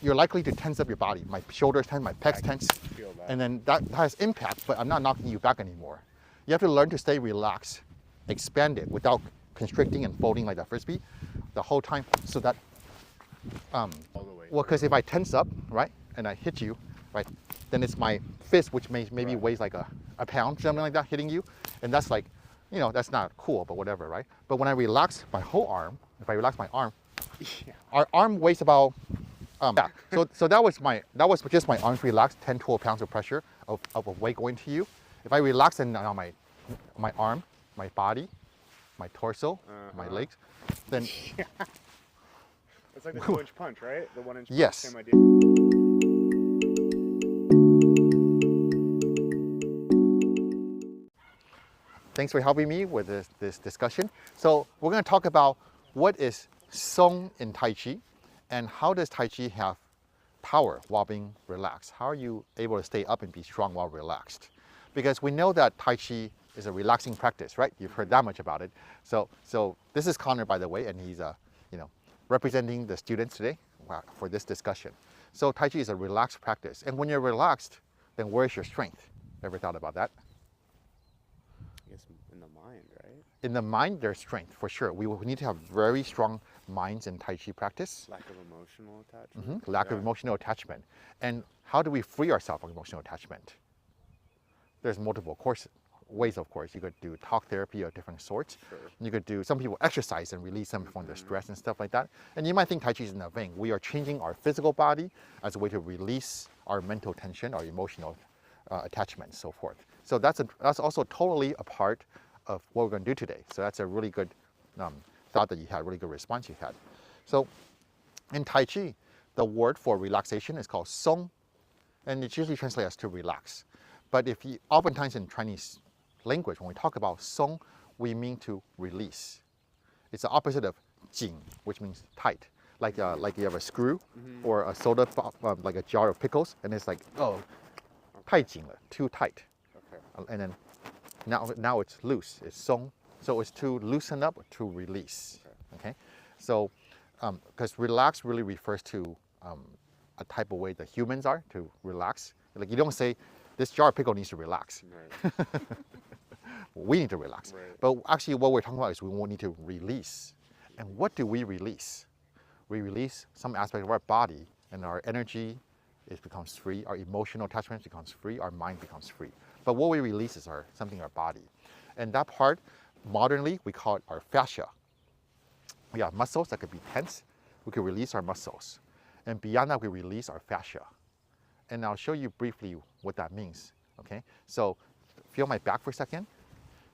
you're likely to tense up your body. My shoulders tense, my pecs tense, and then that has impact, but I'm not knocking you back anymore. You have to learn to stay relaxed, expand it without constricting and folding like that frisbee the whole time, so that, well, because if I tense up, right, and I hit you, right, then it's my fist, which maybe weighs like a pound, something like that, hitting you, and that's like, you know, that's not cool, but whatever, right? But when I relax my whole arm, if I relax my arm, our arm weighs about, yeah. So that was just my arms relaxed, 10, 12 pounds of pressure of a weight going to you. If I relax and now my arm, my body, my torso, my legs, then it's like the 2-inch punch, right? The 1-inch punch, yes. same idea. Thanks for helping me with this discussion. So we're going to talk about what is Song in Tai Chi, and how does Tai Chi have power while being relaxed? How are you able to stay up and be strong while relaxed? Because we know that Tai Chi is a relaxing practice, right? You've heard that much about it. So this is Connor, by the way, and he's representing the students today for this discussion. So Tai Chi is a relaxed practice, and when you're relaxed, then where's your strength? Ever thought about that? I guess in the mind, right? In the mind, there's strength, for sure. We need to have very strong minds in Tai Chi practice. Lack of emotional attachment. Lack of emotional attachment. And how do we free ourselves from emotional attachment? There's multiple ways, of course. You could do talk therapy of different sorts. Sure. You could do, some people exercise and release them from their stress and stuff like that. And you might think Tai Chi is in that vein. We are changing our physical body as a way to release our mental tension, our emotional attachment, and so forth. So that's also totally a part of what we're going to do today. So that's a really good thought that you had, really good response you had. So in Tai Chi, the word for relaxation is called Song, and it's usually translated as to relax. But oftentimes in Chinese language, when we talk about Song, we mean to release. It's the opposite of Jing, which means tight. Like you have a screw or a soda, like a jar of pickles, and it's like, oh, 太紧了, too tight. Okay. And then now it's loose, it's song. So it's to loosen up, to release. Okay. So because relax really refers to a type of way that humans are to relax. Like you don't say, this jar of pickle needs to relax. Right. We need to relax. Right. But actually what we're talking about is we need to release. And what do we release? We release some aspect of our body, and our energy becomes free, our emotional attachment becomes free, our mind becomes free. But what we release is something in our body. And that part, modernly, we call it our fascia. We have muscles that could be tense. We could release our muscles. And beyond that, we release our fascia. And I'll show you briefly what that means, okay? So feel my back for a second.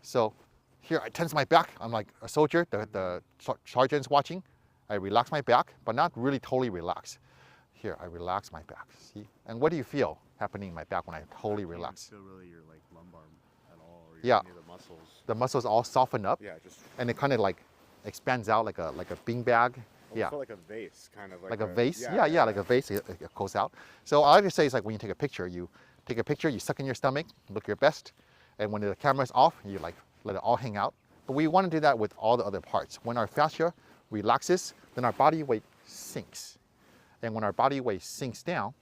So here, I tense my back. I'm like a soldier, the sergeant's watching. I relax my back, but not really totally relax. Here, I relax my back, see? And what do you feel happening in my back when I totally relax? You don't feel really your like lumbar at all, or yeah. Any of the muscles. The muscles all soften up. Yeah, and it kind of like expands out like a beanbag. Yeah. Like a vase, kind of like a vase. Yeah, like a vase. It goes out. So all I just say is like when you take a picture, you suck in your stomach, look your best, and when the camera's off, you like let it all hang out. But we want to do that with all the other parts. When our fascia relaxes, then our body weight sinks. And when our body weight sinks down,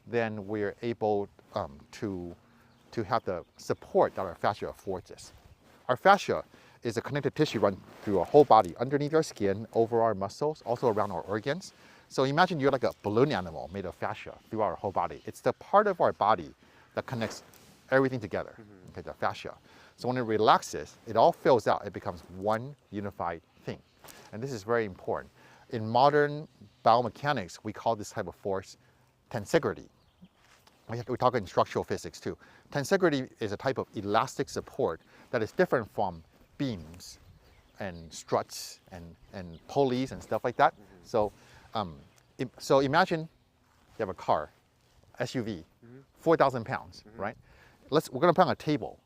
then we're able to have the support that our fascia affords us. Our fascia is a connective tissue run through our whole body, underneath our skin, over our muscles, also around our organs. So imagine you're like a balloon animal made of fascia throughout our whole body. It's the part of our body that connects everything together, okay, the fascia. So when it relaxes, it all fills out, it becomes one unified thing. And this is very important. In modern biomechanics, we call this type of force tensegrity. We talk in structural physics too. Tensegrity is a type of elastic support that is different from beams and struts and pulleys and stuff like that. So imagine you have a car, SUV, 4,000 pounds, right? We're gonna put on a table,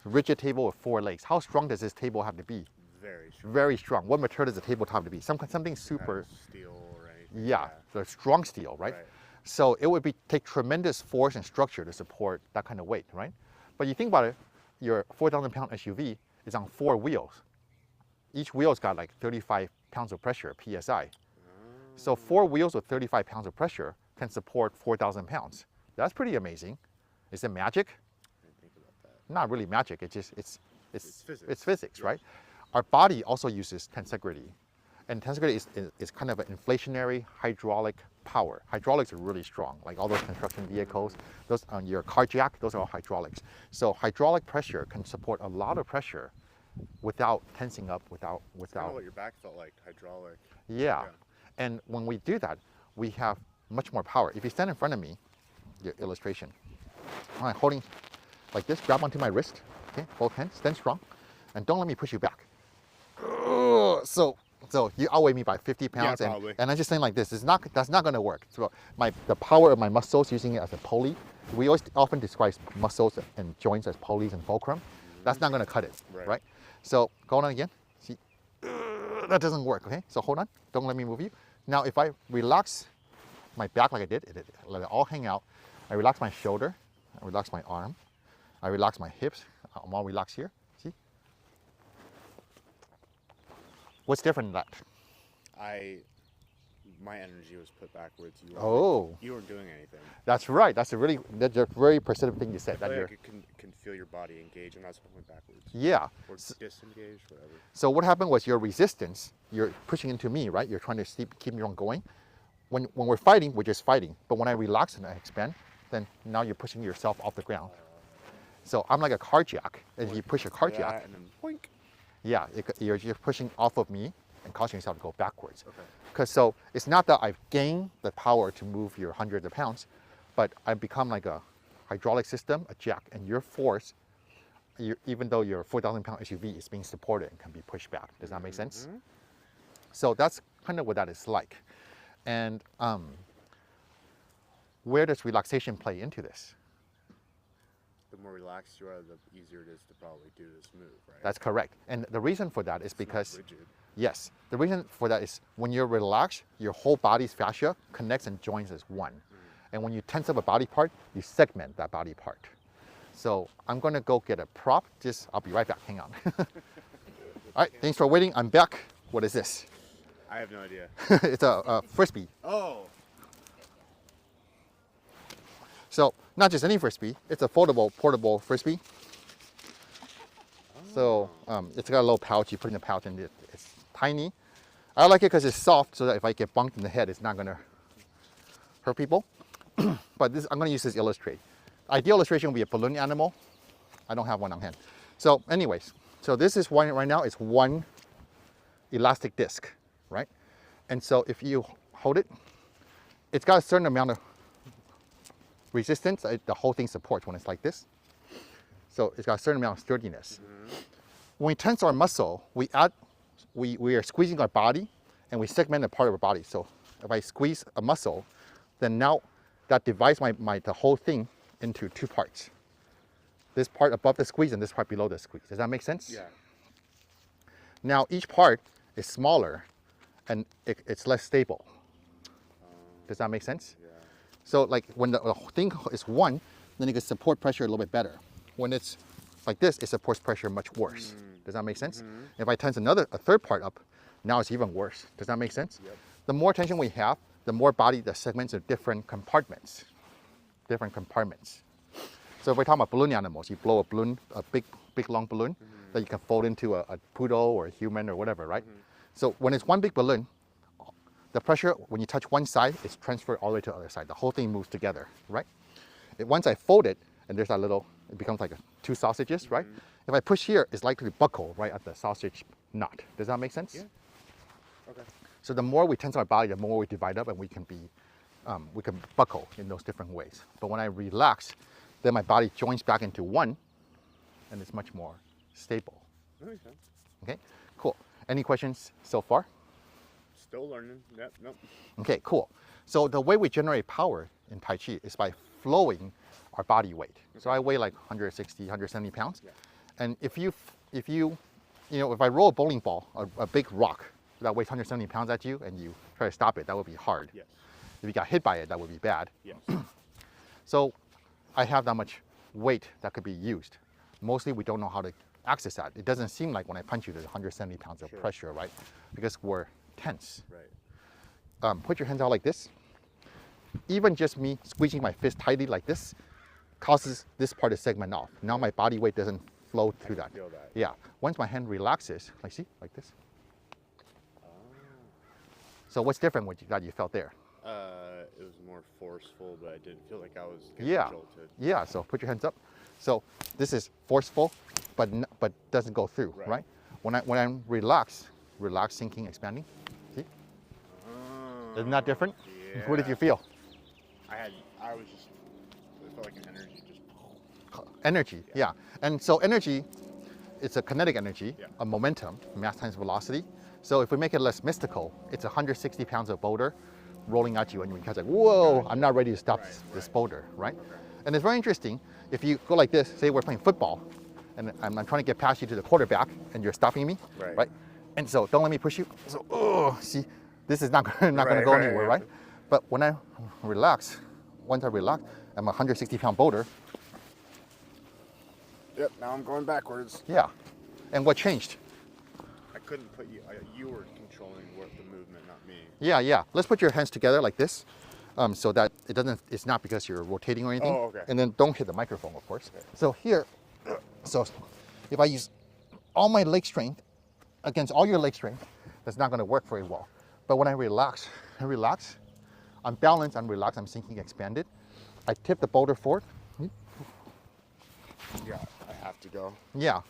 a rigid table with 4 legs. How strong does this table have to be? Very strong. Very strong. What material does the table have to be? Something super. Steel, right? Yeah, so strong steel, right? So it would take tremendous force and structure to support that kind of weight, right? But you think about it, your 4,000 pound SUV is on 4 wheels. Each wheel's got like 35 pounds of pressure, PSI. So 4 wheels with 35 pounds of pressure can support 4,000 pounds. That's pretty amazing. Is it magic? I didn't think about that. Not really magic. It's physics. It's physics, Yeah. right? Our body also uses tensegrity. And tensegrity is kind of an inflationary hydraulic power. Hydraulics are really strong, like all those construction vehicles, those on your car jack, those are all hydraulics. So hydraulic pressure can support a lot of pressure without tensing up, It's kind without. of what your back felt like, hydraulic. Yeah. And when we do that, we have much more power. If you stand in front of me, your illustration, I'm holding like this, grab onto my wrist, okay, both hands, stand strong, and don't let me push you back. So you outweigh me by 50 pounds, Yeah, probably. and I'm just saying like this. That's not going to work. So the power of my muscles using it as a pulley. We often describe muscles and joints as pulleys and fulcrum. That's not going to cut it, right? So go on again. See, that doesn't work. Okay, so hold on. Don't let me move you. Now if I relax my back like I did, let it all hang out. I relax my shoulder. I relax my arm. I relax my hips. I'm all relaxed here. See? What's different than that? My energy was put backwards. You weren't doing anything. That's right. That's a very perceptive thing you said. I feel like it can feel your body engage, and that's what went backwards. Yeah. Or disengage, whatever. So what happened was your resistance. You're pushing into me, right? You're trying to keep me from going. When we're fighting, we're just fighting. But when I relax and I expand, then now you're pushing yourself off the ground. So I'm like a car jack. If you push a car jack, and then boink. yeah, you're pushing off of me and causing yourself to go backwards. Okay. Because so it's not that I've gained the power to move your hundreds of pounds, but I've become like a hydraulic system, a jack, and your force, even though your 4,000 pound SUV is being supported and can be pushed back. Does that make sense? So that's kind of what that is like. And where does relaxation play into this? The more relaxed you are, the easier it is to probably do this move, right? That's correct. And the reason for that is It's not because, rigid. yes, the reason for that is when you're relaxed, your whole body's fascia connects and joins as one. And when you tense up a body part, you segment that body part. So I'm gonna go get a prop. I'll be right back, hang on. All right, thanks for waiting, I'm back. What is this? I have no idea. It's a Frisbee. Oh. So not just any Frisbee, it's a foldable, portable Frisbee. So it's got a little pouch, you put in the pouch and it's tiny. I like it because it's soft so that if I get bunked in the head, it's not gonna hurt people. But I'm gonna use this to illustrate. Ideal illustration would be a balloon animal. I don't have one on hand. So anyways, so this is one right now, it's one elastic disc, right? And so if you hold it, it's got a certain amount of resistance, the whole thing supports when it's like this. So it's got a certain amount of sturdiness. When we tense our muscle, we are squeezing our body and we segment a part of our body. So if I squeeze a muscle, then now that divides the whole thing into two parts. This part above the squeeze and this part below the squeeze. Does that make sense? Yeah. Now each part is smaller and it's less stable. Does that make sense? Yeah. So like when the thing is one, then it can support pressure a little bit better. When it's like this, it supports pressure much worse. Does that make sense? If I tense a third part up, now it's even worse. Does that make sense? Yep. The more tension we have, the more body the segments are different compartments. So if we're talking about balloon animals, you blow a balloon, a big long balloon that you can fold into a poodle or a human or whatever, right? So when it's one big balloon, the pressure, when you touch one side, is transferred all the way to the other side. The whole thing moves together, right? Once I fold it, and there's that little, it becomes like two sausages, right? If I push here, it's likely to buckle right at the sausage knot. Does that make sense? Yeah. Okay. So the more we tense our body, the more we divide up and we can buckle in those different ways. But when I relax, then my body joins back into one and it's much more stable. That makes sense. Okay, cool. Any questions so far? Still learning. Yep. Nope. Okay, cool. So the way we generate power in Tai Chi is by flowing our body weight. So I weigh like 160, 170 pounds. Yeah. And if I roll a bowling ball, a big rock that weighs 170 pounds at you and you try to stop it, that would be hard. Yes. If you got hit by it, that would be bad. Yes. So I have that much weight that could be used. Mostly we don't know how to access that. It doesn't seem like when I punch you there's 170 pounds of pressure, right? Because we're tense. Right. put your hands out like this. Even just me squeezing my fist tightly like this causes this part to segment off. Now my body weight doesn't flow through that. Feel that. Yeah. Once my hand relaxes, like see, like this. So what's different with that you felt there? It was more forceful, but I didn't feel like I was Yeah. jolted. Yeah. So put your hands up. So this is forceful, but doesn't go through, right? When I'm relaxed, sinking, expanding. See? Isn't that different? Yeah. What did you feel? I was just, it felt like an energy just. Energy, yeah. And so energy, it's a kinetic energy, Yeah. a momentum, mass times velocity. So if we make it less mystical, it's 160 pounds of boulder rolling at you, and you're kind of like, whoa, I'm not ready to stop this boulder, right? Okay. And it's very interesting. If you go like this, say we're playing football, and I'm trying to get past you to the quarterback, and you're stopping me, right? And so don't let me push you. So, oh, see, this is not going to go anywhere, right? But when I relax, once I relax, I'm a 160-pound boulder. Yep, now I'm going backwards. Yeah. And what changed? I couldn't put you, you were controlling the movement, not me. Yeah, yeah. Let's put your hands together like this, so that it's not because you're rotating or anything. Oh, okay. And then don't hit the microphone, of course. Okay. So here, so if I use all my leg strength against all your leg strength, that's not going to work very well. But when I relax, I'm balanced, I'm relaxed, I'm sinking, expanded. I tip the boulder forward. Yeah, I have to go. Yeah.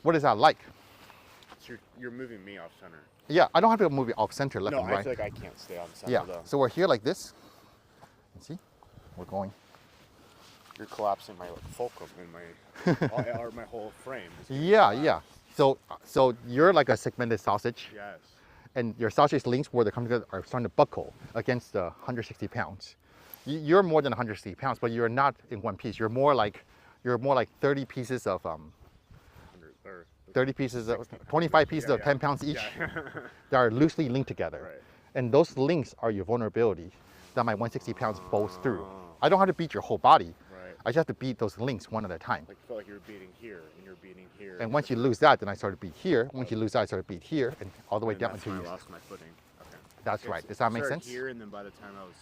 What is that like? So you're moving me off center. Yeah, I don't have to move it off center, left No, and right. I feel like I can't stay on center Yeah, though. so we're here like this. See, we're going. You're collapsing my fulcrum in my, or my whole frame. Yeah, yeah. So you're like a segmented sausage, Yes. and your sausage links where they come together are starting to buckle against the 160 pounds. You're more than 160 pounds, but you're not in one piece. You're more like 30 pieces of 30 pieces of 25 pieces of 10 pounds each that are loosely linked together. Right. And those links are your vulnerability that my 160 pounds bows through. I don't have to beat your whole body. Right. I just have to beat those links one at a time. Like you felt like you were beating here and you're beating here. And once you lose that, then I start to beat here. Once you lose that, I start to beat here, and all the way down that's until when you. I lost my footing. Okay. That's right. Does that make Started sense? Here, and then by the time I was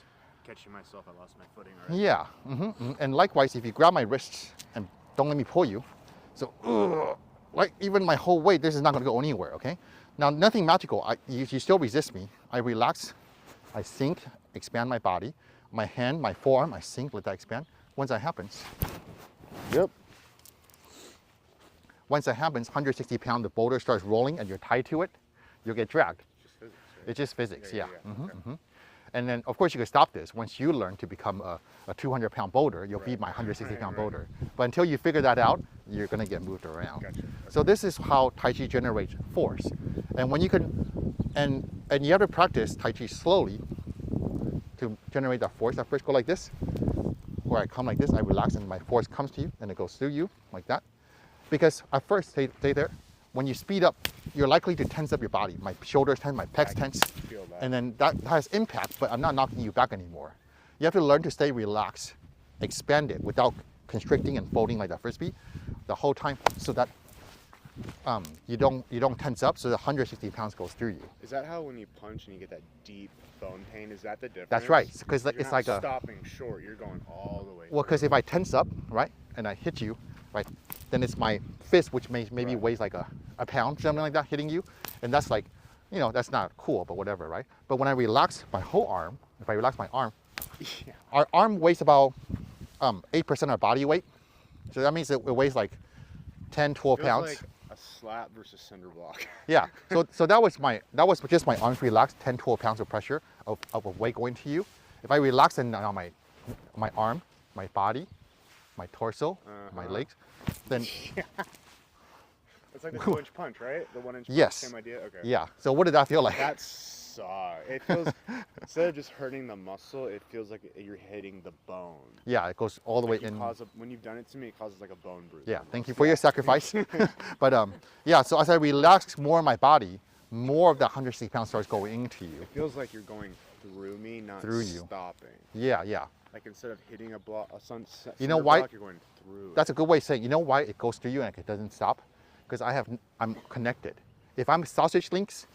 catching myself, I lost my footing. Already. Yeah. And likewise, if you grab my wrists and don't let me pull you, so like even my whole weight, this is not going to go anywhere. Okay. Now nothing magical. You still resist me. I relax, I sink, expand my body, my hand, my forearm, I sink, let that expand. Once that happens. Yep. Once that happens, 160 pound, the boulder starts rolling and you're tied to it, you'll get dragged. Just physics, right? It's just physics, yeah. Okay. And then, of course, you can stop this. Once you learn to become a 200-pound boulder, you'll beat my 160-pound boulder. But until you figure that out, you're going to get moved around. Gotcha. Okay. So this is how Tai Chi generates force. And when you can, and you have to practice Tai Chi slowly to generate that force. I first go like this, where I come like this, I relax, and my force comes to you, and it goes through you like that. Because at first, stay there. When you speed up, you're likely to tense up your body. My shoulders tense, my pecs tense, feel that. and then that has impact, but I'm not knocking you back anymore. You have to learn to stay relaxed, expanded without constricting and folding like that frisbee the whole time, so that you don't tense up, so the 160 pounds goes through you. Is that how when you punch and you get that deep bone pain? Is that the difference? That's right, because You're it's not like stopping short. You're going all the way. well, because if I tense up, right, and I hit you, right, then it's my fist, which maybe weighs like a pound, something like that, hitting you, and that's like, that's not cool, but whatever, right? But when I relax my whole arm, if I relax my arm, our arm weighs about 8% of our body weight, so that means it weighs like 10, 12 Feels pounds. like a slap versus cinder block. Yeah, so that was just my arms relaxed, 10, 12 pounds of pressure of a weight going to you. If I relax and now my arm, my body, my torso, my legs, then It's like the 2-inch punch, right? The 1-inch punch, yes, same idea? Okay. yeah. So what did that feel like? That sucks. It feels, instead of just hurting the muscle, it feels like you're hitting the bone. Yeah, it goes all the way in. When you've done it to me, it causes like a bone bruise. Yeah, almost. thank you for your sacrifice. But yeah, so as I relax more of my body, more of that 160 pounds starts going into you. It feels like you're going through me, not Through you. stopping. Yeah, yeah. Like instead of hitting a block, You know why? block, you're going through. That's a good way of saying, you know why it goes through you and it doesn't stop? Because I'm connected. If I'm sausage links,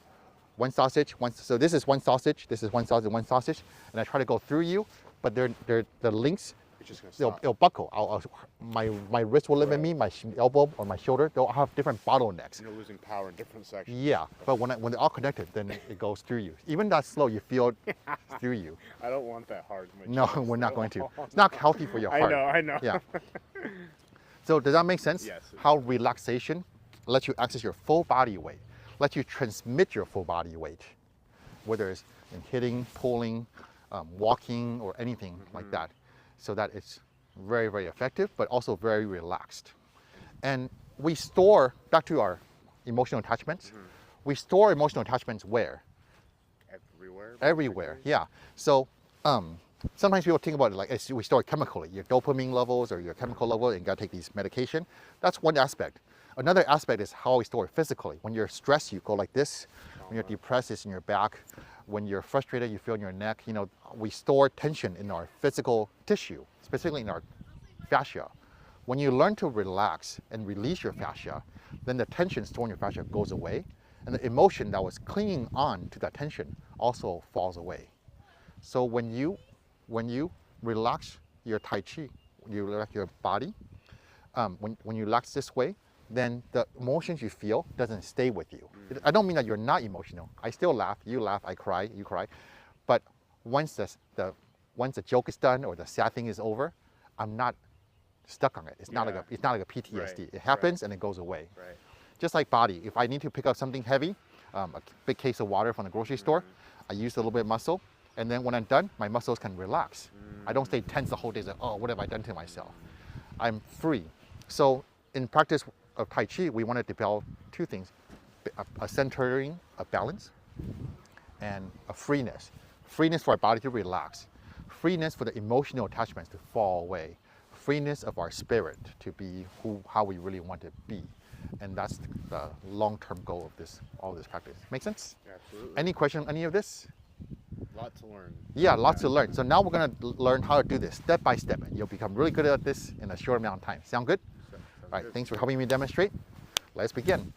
one sausage, so this is one sausage, this is one sausage, and I try to go through you, but the links, It's just gonna it'll, stop. it'll buckle. My wrist will limit me, my elbow or my shoulder, they'll have different bottlenecks. You're losing power in different sections. Yeah, but when they're all connected, then it goes through you. Even that slow, you feel it through you. I don't want that hard. in my No, chest. we're not I going to. don't It's not healthy for your heart. I know. Yeah. So does that make sense? Yes. How relaxation lets you access your full body weight, lets you transmit your full body weight, whether it's in hitting, pulling, walking, or anything like that, so that it's very, very effective, but also very relaxed. And we store, back to our emotional attachments, we store emotional attachments where? Everywhere. Everywhere, yeah. So sometimes people think about it like we store it chemically, your dopamine levels or your chemical level, and you gotta take these medication. That's one aspect. Another aspect is how we store it physically. When you're stressed, you go like this. When you're depressed, it's in your back. When you're frustrated, you feel in your neck. You know, we store tension in our physical tissue, specifically in our fascia. When you learn to relax and release your fascia, then the tension stored in your fascia goes away, and the emotion that was clinging on to that tension also falls away. So when you relax your Tai Chi, you relax your body, when you relax this way, then the emotions you feel doesn't stay with you. I don't mean that you're not emotional. I still laugh, I cry, you cry. But once the joke is done or the sad thing is over, I'm not stuck on it. It's not like a PTSD. Right, It happens and it goes away. Right. Just like body, if I need to pick up something heavy, a big case of water from the grocery store, I use a little bit of muscle, and then when I'm done, my muscles can relax. I don't stay tense the whole day, like, oh, what have I done to myself? I'm free. So in practice of Tai Chi, we want to develop two things, a centering, a balance, and a freeness. Freeness for our body to relax, freeness for the emotional attachments to fall away, freeness of our spirit to be how we really want to be. And that's the long-term goal of all this practice. Make sense? Absolutely. Any question on any of this? Lot to learn. Yeah, lots to learn. So now we're going to learn how to do this step by step, and you'll become really good at this in a short amount of time. Sound good? All right, thanks for helping me demonstrate. Let's begin.